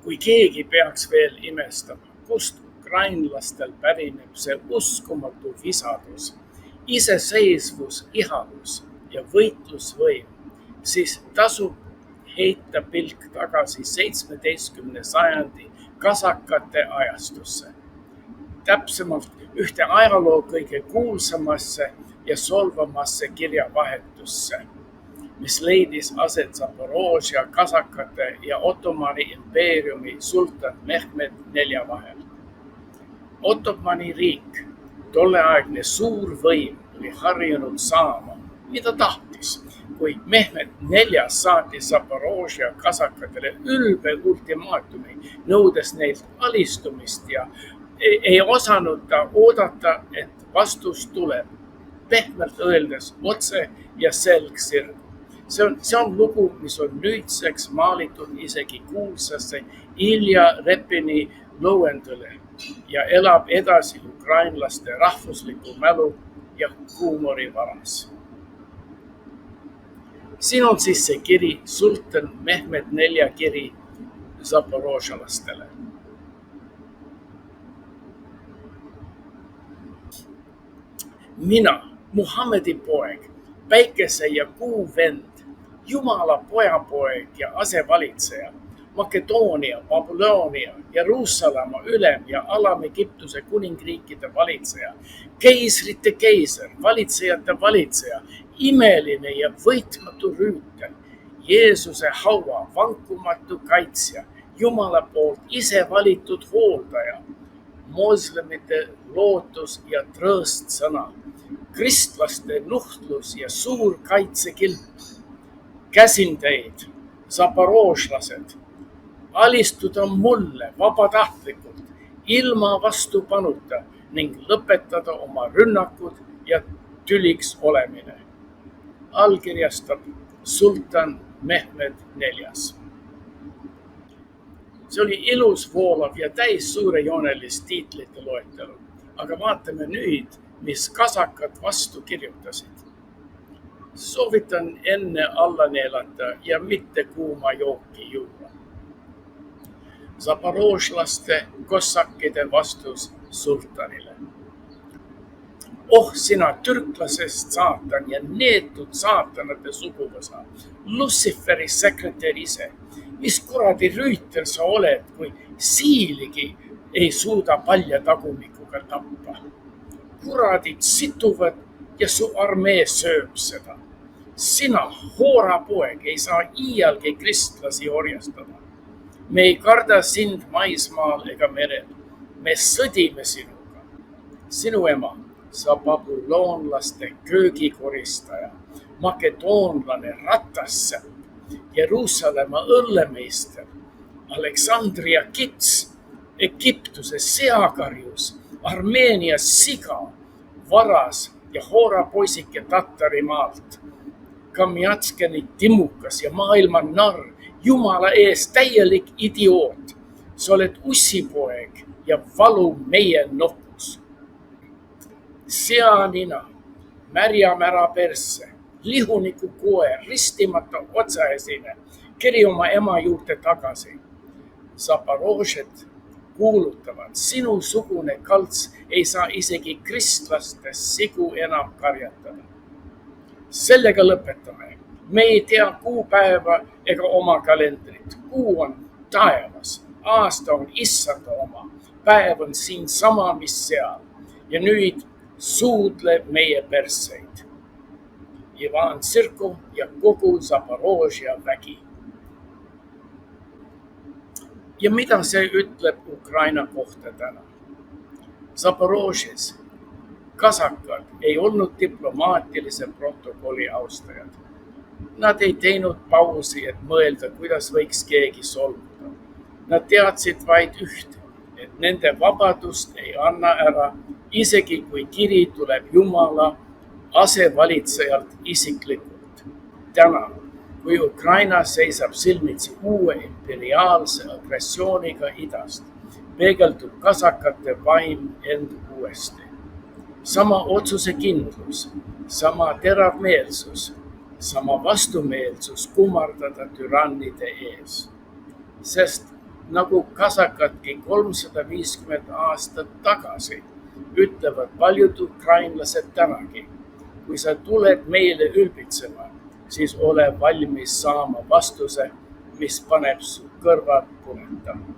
Kui keegi peaks veel imestama, kust ukrainlastel pärineb see uskumatu visadus, iseseisvus, ihalus ja võitlusvõim, siis tasub heita pilk tagasi 17. sajandi kasakate ajastusse. Täpsemalt ühte ajaloo kõige kuulsamasse ja solvamasse kirjavahetusse, mis leidis aset Zaporožja kasakate ja Ottomani impeeriumi sultan Mehmed IV vahel. Ottomani riik, tolleaegne suur võim, oli harjunud saama, mida tahtis, kui Mehmed IV saatis Zaporožja kasakatele ülbe ultimaatumi, nõudes neilt alistumist ja ei osanud ta oodata, et vastus tuleb, pehmelt öeldes otse ja selgsirg. See on lugu, mis on nüüdseks maalitud isegi kuulsasse Ilja Repini lõuendule ja elab edasi ukrainlaste rahvusliku mälu ja huumori varas. Siin on siis see kiri, sultan Mehmed IV kiri zaporožalastele. Mina, Muhammedi poeg, päikese ja kuu vend, Jumala pojapoeg ja asevalitseja, Makedoonia, Babylonia, Jeruusalemma ülem ja Alam-Egiptuse kuningriikide valitseja, keisrite keiser, valitsejate valitseja, imeline ja võitmatu rüütel, Jeesuse haua vankumatu kaitsja, Jumala poolt ise valitud hooldaja, moslemite lootus ja trõõst sõna, kristlaste nuhtlus ja suur kaitsekilp. Käsin teid, zaporožlased, alistuda mulle vabatahtlikult, ilma vastupanuta ning lõpetada oma rünnakud ja tüliks olemine. Allkirjastab sultan Mehmed IV. See oli ilus, voolav ja täis suurejoonelist tiitlite loetelu, aga vaatame nüüd, mis kasakad vastu kirjutasid. Soovitan enne alla neelata ja mitte kuuma jooki juua. Zaporožlaste kossakide vastus sultanile. Oh sina türklasest saatan ja neetud saatanate suguvõsa, Lussiferi sekretär ise, mis kuradi rüütel sa oled, kui siiligi ei suuda palja tagumikuga tappa. Kuradid situvad ja su armee sööb seda. Sina, hoorapoeg, ei saa iialgi kristlasi orjastada. Me ei karda sind maismaal ega merel. Me sõdime sinuga. Sinu ema, sa babüloonlaste köögikoristaja, makedoonlane ratassäpp, Jeruusalemma õllemeister, Aleksandria kits, Egiptuse seakarjus, Armeenia siga, varas ja hoorapoisike Tatarimaalt, Kamjatskeni timukas ja maailma narr, Jumala ees täielik idioot. Sa oled ussipoeg ja valu meie nokus. Seanina, märjamära persse, lihuniku koer, ristimata otsaesine, kiri oma ema juurde tagasi. Zaporožet kuulutavad, sinusugune kalts ei saa isegi kristlastest sigu enam karjatada. Sellega lõpetame. Me ei tea kuupäeva ega oma kalendrit. Kuu on taevas, aasta on issanda oma, päev on siin sama, mis seal. Ja nüüd suudle meie perseid. Ivan Sirko ja kogu Zaporožja vägi. Ja mida see ütleb Ukraina kohta täna? Zaporožjes kasakad ei olnud diplomaatilise protokolli austajad. Nad ei teinud pausi, et mõelda, kuidas võiks keegi solvuda. Nad teadsid vaid ühte, et nende vabadust ei anna ära, isegi kui kiri tuleb Jumala asevalitsejalt isiklikult. Täna, kui Ukraina seisab silmitsi uue imperiaalse agressiooniga idast, peegeldub kasakate vaim end uuesti. Sama otsusekindlus, sama teravmeelsus, sama vastumeelsus kummardada türannide ees. Sest nagu kasakadki 350 aastat tagasi, ütlevad paljud ukrainlased tänagi. Kui sa tuled meile ülbitsema, siis ole valmis saama vastuse, mis paneb su kõrvad punetama.